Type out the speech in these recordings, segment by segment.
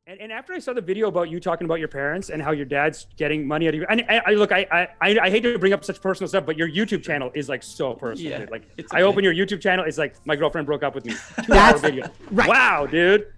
And after I saw the video about you talking about your parents and how your dad's getting money out of you, and I hate to bring up such personal stuff, but your YouTube channel is like so personal. Yeah, dude. Like it's I okay. open your YouTube channel, it's like my girlfriend broke up with me. 2-hour video. Right. Wow, dude.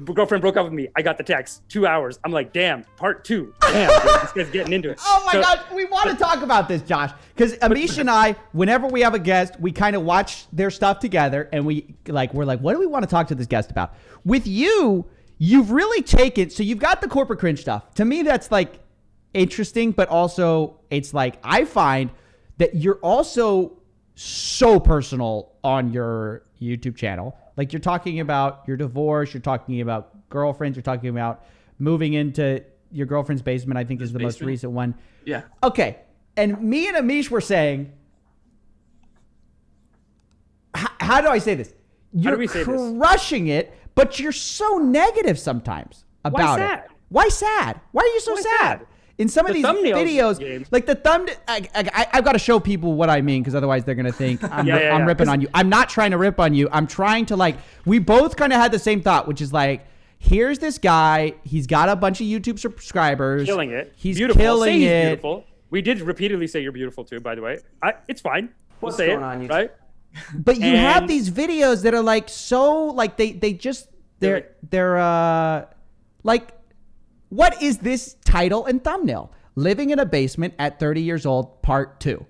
Girlfriend broke up with me. I got the text. 2 hours. I'm like, damn. Part 2. Damn, dude, this guy's getting into it. Oh my gosh, we want to talk about this, Josh, because Amish and I, whenever we have a guest, we kind of watch their stuff together, and we're like, what do we want to talk to this guest about? With you, you've really taken, so you've got the corporate cringe stuff. To me, that's like interesting, but also it's like I find that you're also so personal on your YouTube channel. Like you're talking about your divorce, you're talking about girlfriends, you're talking about moving into your girlfriend's basement, I think is the most recent one. Yeah. Okay. And me and Amish were saying, how do I say this? You're crushing it, but you're so negative sometimes about it. Why sad? Why are you so sad? In some of these videos, James, like the thumbnail, I've got to show people what I mean, because otherwise they're going to think I'm ripping on you. I'm not trying to rip on you. I'm trying to, like, we both kind of had the same thought, which is like, here's this guy. He's got a bunch of YouTube subscribers. Killing it. He's beautiful. killing he's it. Beautiful. We did repeatedly say you're beautiful too, by the way. It's fine. We'll What's say going it, on, right? But you have these videos that are like so, like they're like, what is this title and thumbnail? Living in a basement at 30 years old, part 2.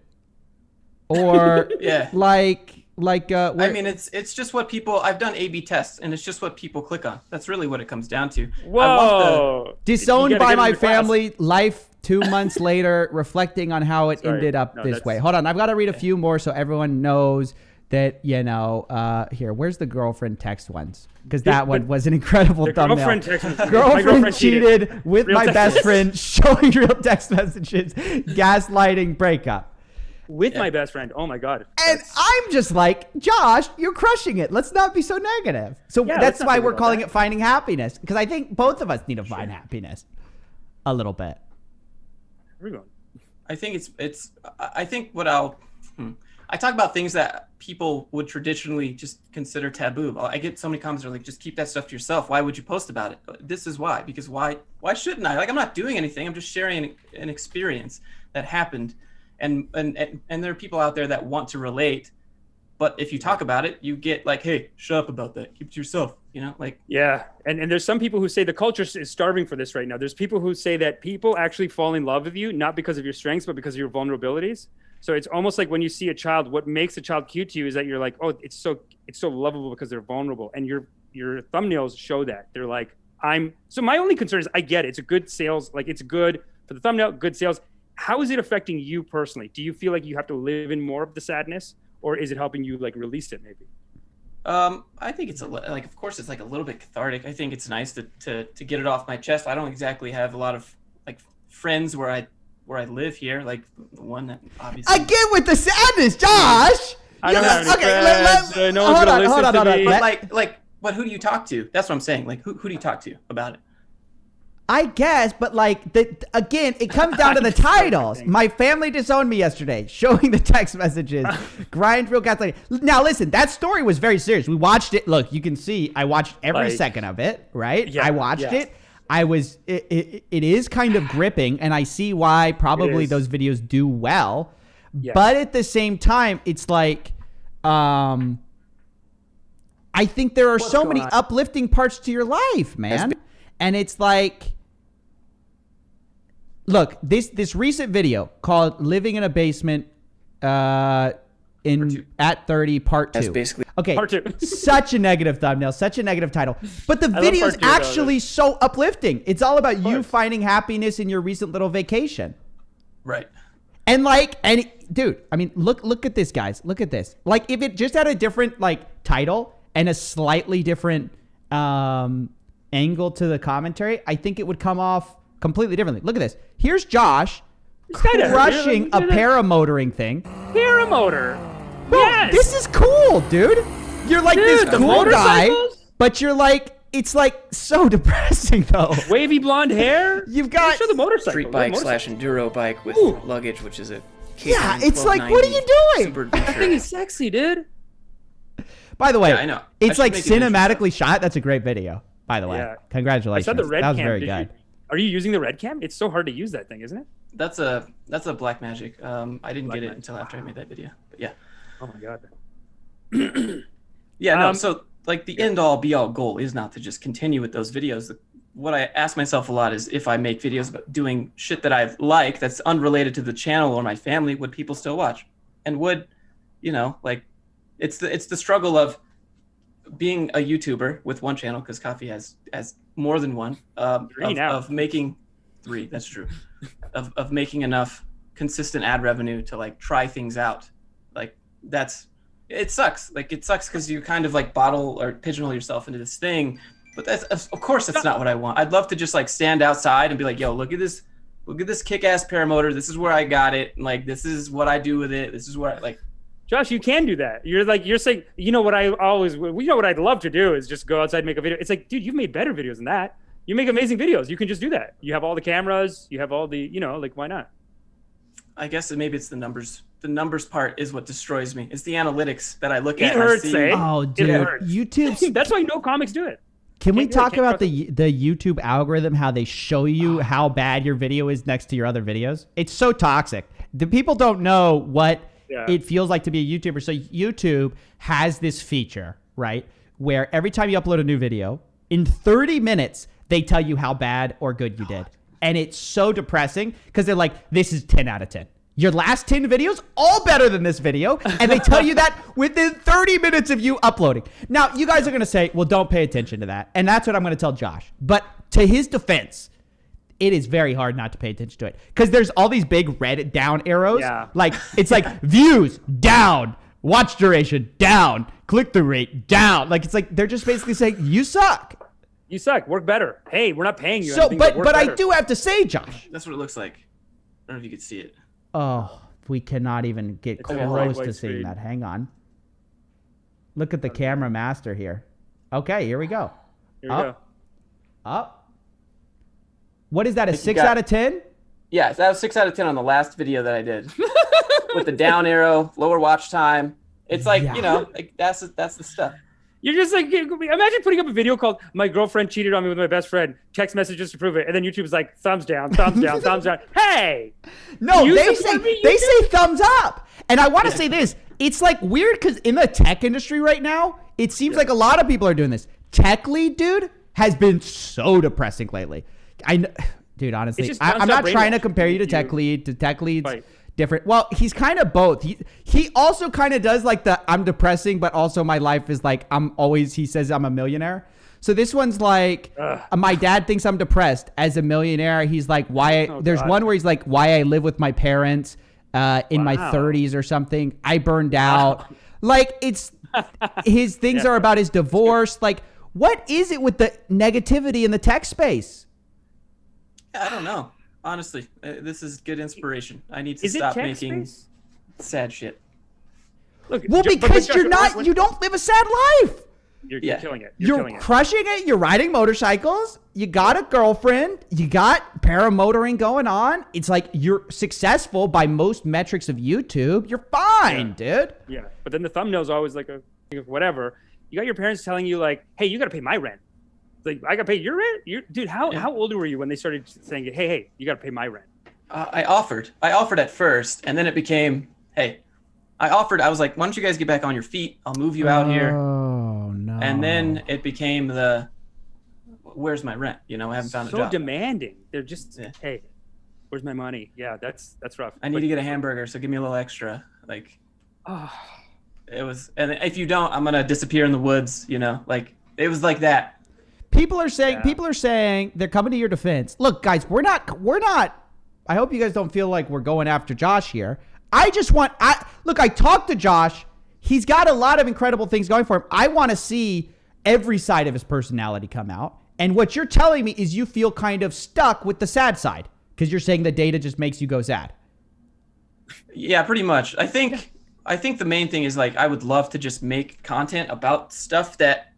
Or yeah, like I mean, it's just what people. I've done A/B tests, and it's just what people click on. That's really what it comes down to. Whoa! Disowned by my family, life 2 months later, reflecting on how it ended up this way. Hold on, I've got to read a few more so everyone knows that, you know, here, where's the girlfriend text ones? Because that one was an incredible thumbnail. Girlfriend cheated with my best friend, showing real text messages, gaslighting, breakup. With my best friend. Oh my God. And I'm just like, Josh, you're crushing it. Let's not be so negative. So that's why we're calling it finding happiness. Because I think both of us need to find happiness a little bit. Where are we going? I think I think what I talk about things that people would traditionally just consider taboo. I get so many comments that are like, just keep that stuff to yourself. Why would you post about it? This is why. Because why shouldn't I? Like, I'm not doing anything. I'm just sharing an experience that happened. And there are people out there that want to relate. But if you talk about it, you get like, hey, shut up about that. Keep it to yourself. You know, like. Yeah. And there's some people who say the culture is starving for this right now. There's people who say that people actually fall in love with you, not because of your strengths, but because of your vulnerabilities. So it's almost like when you see a child, what makes a child cute to you is that you're like, oh, it's so lovable because they're vulnerable. And your thumbnails show that. They're like, so my only concern is I get it. It's a good sales, like it's good for the thumbnail, good sales. How is it affecting you personally? Do you feel like you have to live in more of the sadness, or is it helping you like release it maybe? I think it's like, of course it's like a little bit cathartic. I think it's nice to get it off my chest. I don't exactly have a lot of like friends where I live here, like the one that obviously. Again with the sadness, Josh. I don't have any friends. No one's gonna listen to me. But who do you talk to? That's what I'm saying. Like, who do you talk to about it? I guess, but like again, it comes down to the titles. My family disowned me yesterday, showing the text messages. Grind real gaslighting. Now listen, that story was very serious. We watched it. Look, you can see I watched every second of it. Right? Yeah, I watched it. It is kind of gripping, and I see why probably those videos do well. Yes. But at the same time, it's like, I think there are so many uplifting parts to your life, man. And it's like, look, this recent video called "Living in a Basement," at 30 part 2. That's basically part 2. Such a negative thumbnail, such a negative title. But the video is actually so uplifting. It's all about you finding happiness in your recent little vacation. Right. And dude, I mean, look at this, guys. Look at this. Like, if it just had a different like title and a slightly different angle to the commentary, I think it would come off completely differently. Look at this. Here's Josh crushing a paramotoring thing. Paramotor. Bro, yes. This is cool, dude. You're like this cool guy, but you're like, it's like so depressing though. Wavy blonde hair. You've got the motorcycle. Street bike / enduro bike with luggage, which is a yeah. It's like, what are you doing? I think he's sexy, dude. By the way, I know. it's like cinematically shot. That's a great video. by the way. Yeah. Congratulations. I saw the red that was cam. very good. Are you using the red cam? It's so hard to use that thing, isn't it? That's a black magic. I didn't Black get it magic. until after I made that video. But yeah. Oh my god. Yeah, no, so like the end all be all goal is not to just continue with those videos. What I ask myself a lot is if I make videos about doing shit that I like that's unrelated to the channel or my family, would people still watch? And would, like it's the struggle of being a YouTuber with one channel, because Coffee has more than one, of making 3, that's true, of making enough consistent ad revenue to like try things out. Like it sucks. Like it sucks because you kind of like bottle or pigeonhole yourself into this thing. But that's, of course, that's not what I want. I'd love to just like stand outside and be like, yo, look at this kick-ass paramotor. This is where I got it. And, like, this is what I do with it. This is where I like. Josh, you can do that. You're saying, what I'd love to do is just go outside and make a video. It's like, dude, you've made better videos than that. You make amazing videos. You can just do that. You have all the cameras. You have all the, like, why not? I guess maybe it's the numbers. The numbers part is what destroys me. It's the analytics that I look at. It hurts, and I see. Oh, dude, YouTube. That's why no comics do it. Can we talk about the YouTube algorithm, how they show you how bad your video is next to your other videos? It's so toxic. The people don't know what it feels like to be a YouTuber. So YouTube has this feature, right, where every time you upload a new video, in 30 minutes, they tell you how bad or good you did. And it's so depressing because they're like, this is 10 out of 10. Your last 10 videos, all better than this video. And they tell you that within 30 minutes of you uploading. Now, you guys are going to say, well, don't pay attention to that. And that's what I'm going to tell Josh. But to his defense, it is very hard not to pay attention to it. Because there's all these big red down arrows. Yeah. Like, it's like views down, watch duration down, click-through rate down. Like, it's like they're just basically saying, you suck. You suck. Work better. Hey, we're not paying you. So, anything, but work I better. do have to say, Josh. That's what it looks like. I don't know if you could see it. Oh, we cannot even get It's like a close white to seeing screen. that. Hang on. Look at the camera master here. Okay, here we go. Here we go. Up. What is that, a you 6 got- out of 10? Yeah, so that was 6 out of 10 on the last video that I did. With the down arrow, lower watch time. It's like, Yeah. like that's the stuff. You're just like, imagine putting up a video called "My girlfriend cheated on me with my best friend." Text messages to prove it, and then YouTube's like, thumbs down, thumbs down, thumbs down. Hey, No, You they support me, say YouTube? thumbs up. And I want to say this. It's like weird because in the tech industry right now, it seems like a lot of people are doing this. Tech lead, dude, has been so depressing lately. Dude, honestly, just I'm not nonstop trying to brainwash. compare you to tech lead. To tech leads, Right. different. Well, he's kind of both. He also kind of does like the I'm depressing, but also my life is like he says I'm a millionaire. So this one's like, my dad thinks I'm depressed as a millionaire. He's like, there's God. one where he's like, why I live with my parents in my Wow. 30s or something. I burned out. Like it's his things are about his divorce. Like, what is it with the negativity in the tech space? Yeah, I don't know. Honestly, this is good inspiration. I need to is it stop tech making space? sad shit. Look, Well, but because Josh, you're not, you don't live a sad life. You're Yeah. killing it. You're killing it. crushing it. You're riding motorcycles. You got a girlfriend. You got paramotoring going on. It's like you're successful by most metrics of YouTube. You're fine, dude. Yeah, but then the thumbnail's always like a whatever. You got your parents telling you like, "Hey, you got to pay my rent." Like, I got to pay your rent. Dude, how old were you when they started saying, "Hey, you got to pay my rent"? I offered at first, and then it became, hey, I was like, why don't you guys get back on your feet? I'll move you out here. Oh no. And then it became where's my rent? I haven't found a So job. demanding. They're just, Yeah. hey, where's my money? Yeah, that's rough. I need to get a hamburger, so give me a little extra. Like, it was, and if you don't, I'm gonna disappear in the woods. Like it was like that. People are saying they're coming to your defense. Look, guys, we're not. I hope you guys don't feel like we're going after Josh here. I talked to Josh. He's got a lot of incredible things going for him. I want to see every side of his personality come out. And what you're telling me is you feel kind of stuck with the sad side because you're saying the data just makes you go sad. Yeah, pretty much. I think the main thing is like I would love to just make content about stuff that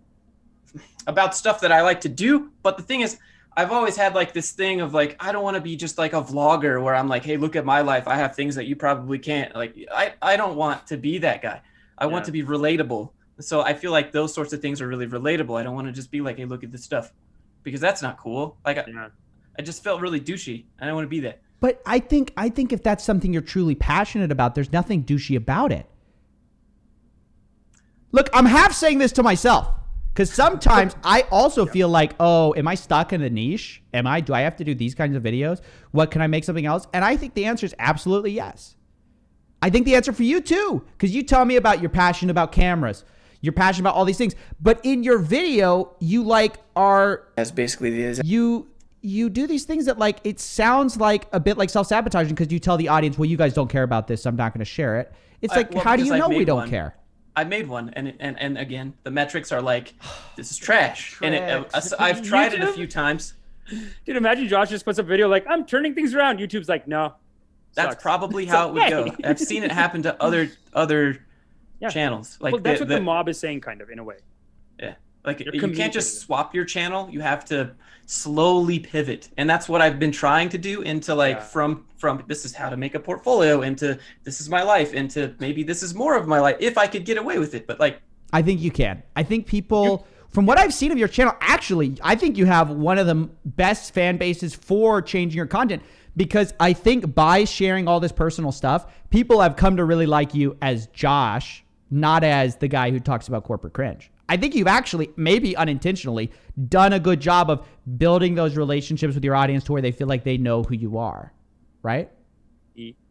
I like to do. But the thing is, I've always had like this thing of like, I don't want to be just like a vlogger where I'm like, hey, look at my life. I have things that you probably can't. Like, I don't want to be that guy. I want to be relatable. So I feel like those sorts of things are really relatable. I don't want to just be like, hey, look at this stuff, because that's not cool. Like I just felt really douchey. I don't want to be that. But I think if that's something you're truly passionate about, there's nothing douchey about it. Look, I'm half saying this to myself because sometimes I also feel like, oh, am I stuck in a niche? Do I have to do these kinds of videos? What, can I make something else? And I think the answer is absolutely yes. I think the answer for you too, because you tell me about your passion about cameras. You're passionate about all these things, but in your video, you That's basically the you do these things that it sounds like a bit like self-sabotaging because you tell the audience, well, you guys don't care about this, so I'm not going to share it. It's how do you know we don't care? I made one, and again, the metrics are like, this is trash. And I've tried it a few times. Dude, imagine Josh just puts a video like, I'm turning things around. YouTube's like, no. That's probably how it would go. I've seen it happen to other channels. Well, that's what the mob is saying, kind of, in a way. Yeah. Like, you can't just swap your channel. You have to slowly pivot. And that's what I've been trying to do into from this is how to make a portfolio into this is my life into maybe this is more of my life if I could get away with it. But I think you can. I think people, from what I've seen of your channel, actually, I think you have one of the best fan bases for changing your content, because I think by sharing all this personal stuff, people have come to really like you as Josh, not as the guy who talks about corporate cringe. I think you've actually, maybe unintentionally, done a good job of building those relationships with your audience to where they feel like they know who you are, right?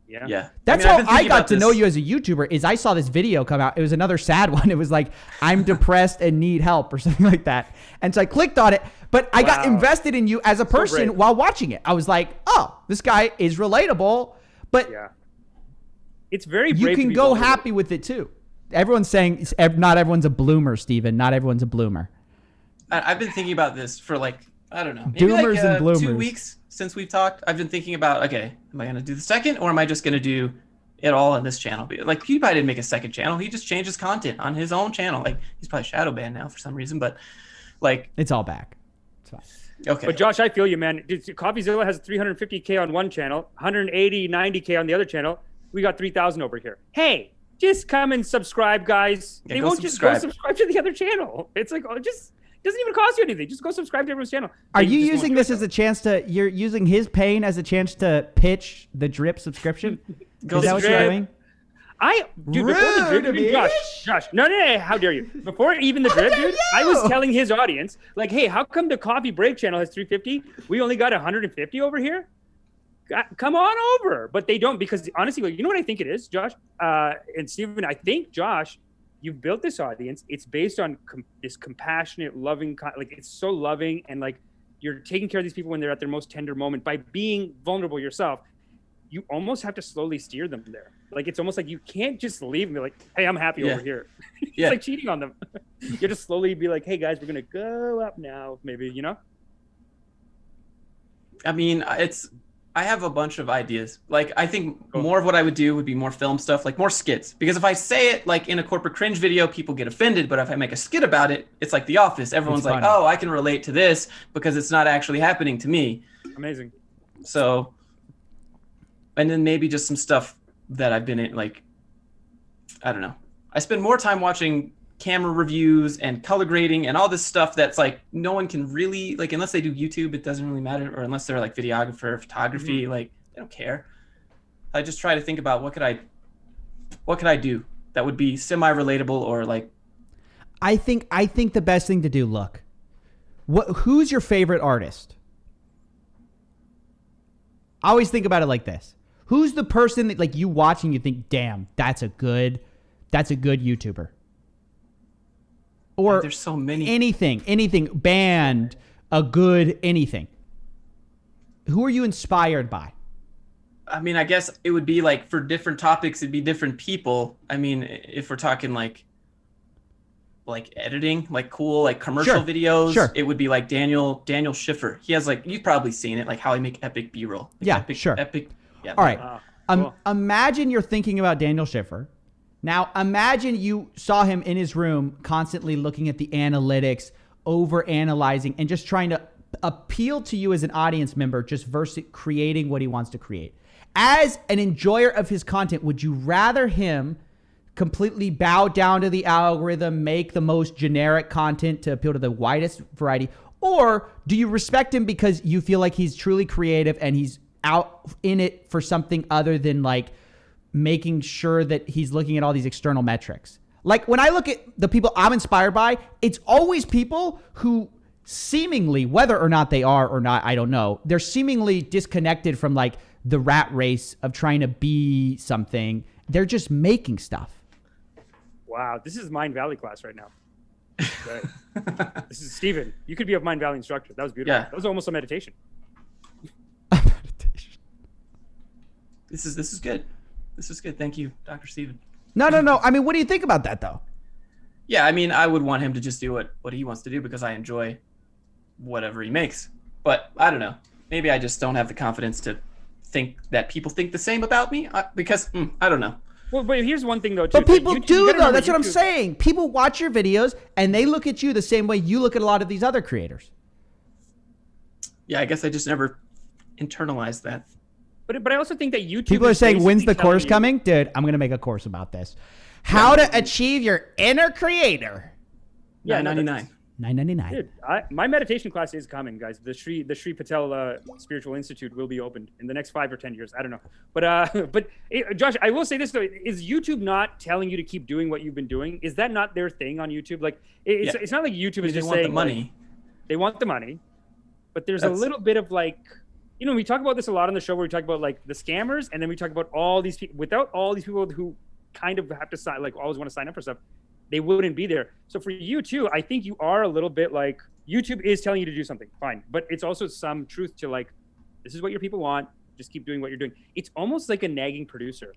Yeah. That's how I got to know you as a YouTuber, is I saw this video come out. It was another sad one. It was like, I'm depressed and need help or something like that. And so I clicked on it, but I got invested in you as a person while watching it. I was like, oh, this guy is relatable, but it's very brave. You can go happy with it too. Everyone's saying not everyone's a bloomer, Steven. Not everyone's a bloomer. I've been thinking about this for I don't know, maybe Doomers and bloomers. 2 weeks since we've talked. I've been thinking about, okay, am I going to do the second, or am I just going to do it all on this channel? Like, PewDiePie didn't make a second channel. He just changed his content on his own channel. Like, he's probably shadow banned now for some reason, but it's all back. It's fine. Okay. But Josh, I feel you, man. Coffeezilla has 350K on one channel, 180, 90K on the other channel. We got 3,000 over here. Hey, just come and subscribe, guys. They won't just go subscribe to the other channel. It's like, just doesn't even cost you anything. Just go subscribe to everyone's channel. Are you using this as a chance you're using his pain as a chance to pitch the drip subscription? Is that what you're doing? Before the drip, dude, Josh, no, how dare you? Before even the drip, dude, I was telling his audience, like, hey, how come the Coffee Break channel has 350? We only got 150 over here? Come on over. But they don't, because honestly, you know what I think it is, Josh? And Steven, I think, Josh, you've built this audience. It's based on this compassionate, loving, it's so loving, and you're taking care of these people when they're at their most tender moment by being vulnerable yourself. You almost have to slowly steer them there. It's almost like you can't just leave and be like, hey, I'm happy over here. It's like cheating on them. You have to slowly be like, hey guys, we're gonna go up now, maybe, I mean, I have a bunch of ideas. I think more of what I would do would be more film stuff, more skits. Because if I say it in a corporate cringe video, people get offended. But if I make a skit about it, it's like The Office. Everyone's like, oh, I can relate to this because it's not actually happening to me. Amazing. So, and then maybe just some stuff that I've been in, I don't know. I spend more time watching camera reviews and color grading and all this stuff that's no one can really unless they do YouTube, it doesn't really matter, or unless they're videographer or photography, they don't care. I just try to think about what could I do that would be semi-relatable, or I think the best thing to do, look, who's your favorite artist? I always think about it like this. Who's the person that you watch and you think, damn, that's a good YouTuber? Or there's so many. Anything, band, a good anything. Who are you inspired by? I mean, I guess it would be for different topics, it'd be different people. I mean, if we're talking like editing, cool, commercial videos, it would be Daniel Schiffer. He has you've probably seen it, how I make epic B-roll. Epic. Yeah. All right. Cool. Imagine you're thinking about Daniel Schiffer. Now, imagine you saw him in his room constantly looking at the analytics, over-analyzing, and just trying to appeal to you as an audience member just versus creating what he wants to create. As an enjoyer of his content, would you rather him completely bow down to the algorithm, make the most generic content to appeal to the widest variety? Or do you respect him because you feel like he's truly creative and he's out in it for something other than like making sure that he's looking at all these external metrics? Like when I look at the people I'm inspired by, it's always people who seemingly, whether or not they are or not, I don't know, they're seemingly disconnected from like the rat race of trying to be something. They're just making stuff. Wow, this is Mind Valley class right now. Right. This is Steven. You could be a Mind Valley instructor. That was beautiful. Yeah. That was almost a meditation. This is good. This is good. Thank you, Dr. Steven. No. I mean, what do you think about that though? Yeah, I mean, I would want him to just do what he wants to do because I enjoy whatever he makes. But I don't know. Maybe I just don't have the confidence to think that people think the same about me because I don't know. Well, but here's one thing though, too. But people YouTube, do though. That's what I'm YouTube- saying. People watch your videos and they look at you the same way you look at a lot of these other creators. Yeah, I guess I just never internalized that. But I also think that YouTube. People are is saying, when's the basically telling course you- coming? Dude, I'm going to make a course about this. How to achieve your inner creator. Yeah, no, $9.99. $9.99. Dude, my meditation class is coming, guys. The Sri Patel Spiritual Institute will be opened in the next 5 or 10 years. I don't know, but Josh, I will say this though: is YouTube not telling you to keep doing what you've been doing? Is that not their thing on YouTube? Like, it's not like YouTube is They just want saying the money. like, they want the money, but there's a That's- little bit of like, we talk about this a lot on the show where we talk about like the scammers, and then we talk about all these people. Without all these people who kind of have to sign, like always want to sign up for stuff, they wouldn't be there. So for you too, I think you are a little bit like YouTube is telling you to do something, fine. But it's also some truth to like, this is what your people want. Just keep doing what you're doing. It's almost like a nagging producer.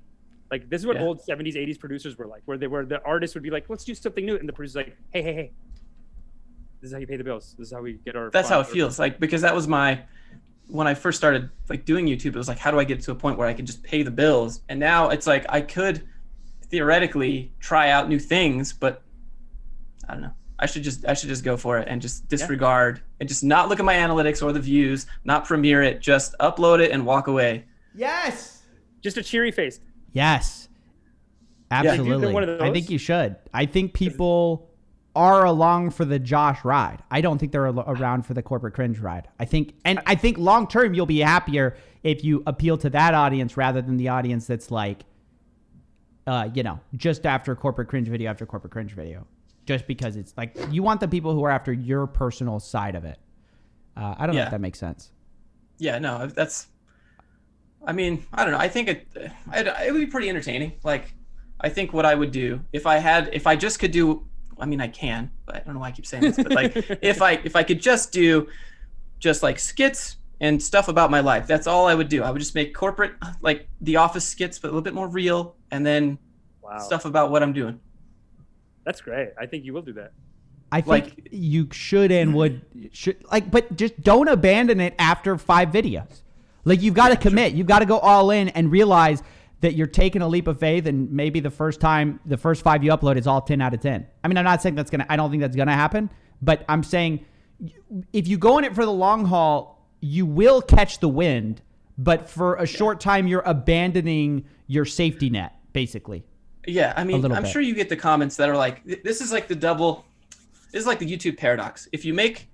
Like this is what old 70s, 80s producers were like, where the artists would be like, let's do something new. And the producer's like, hey, this is how you pay the bills. This is how we get our. That's how it feels like, because that was when I first started like doing YouTube, it was like, how do I get to a point where I can just pay the bills? And now it's like, I could theoretically try out new things, but I don't know. I should just go for it and just disregard and just not look at my analytics or the views, not premiere it, just upload it and walk away. Yes. Just a cheery face. Yes. Absolutely. one of those? I think you should. I think people are along for the Josh ride. I don't think they're around for the corporate cringe ride. I think long term you'll be happier if you appeal to that audience rather than the audience that's like, just after corporate cringe video after corporate cringe video. Just because it's like, you want the people who are after your personal side of it. I don't know if that makes sense. Yeah, no, I mean, I don't know. I think it would be pretty entertaining. Like, I think what I would do if I just could do, I mean, I can, but I don't know why I keep saying this, but like, if I could just do just like skits and stuff about my life, that's all I would do. I would just make corporate, like The Office skits, but a little bit more real, and then stuff about what I'm doing. That's great. I think you will do that. I think you should and should but just don't abandon it after 5 videos. Like you've got to commit. You've got to go all in and realize that you're taking a leap of faith, and maybe the first 5 you upload is all 10 out of 10. I mean, I'm not saying I don't think that's going to happen, but I'm saying if you go in it for the long haul, you will catch the wind, but for a short time, you're abandoning your safety net, basically. Yeah, I mean, I'm sure you get the comments that are like, this is like the YouTube paradox. If you make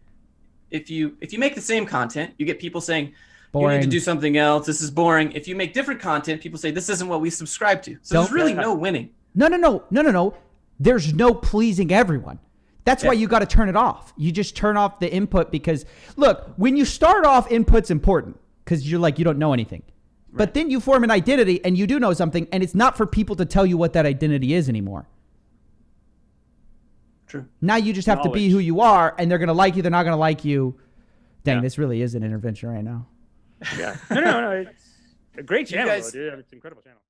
the same content, you get people saying, boring. You need to do something else. This is boring. If you make different content, people say this isn't what we subscribe to. So there's really no winning. No. There's no pleasing everyone. That's why you got to turn it off. You just turn off the input because, look, when you start off, input's important because you're like, you don't know anything. Right. But then you form an identity and you do know something, and it's not for people to tell you what that identity is anymore. True. Now you just have to be who you are, and they're going to like you. They're not going to like you. Dang, this really is an intervention right now. Yeah. No. It's a great channel, dude. It's an incredible channel.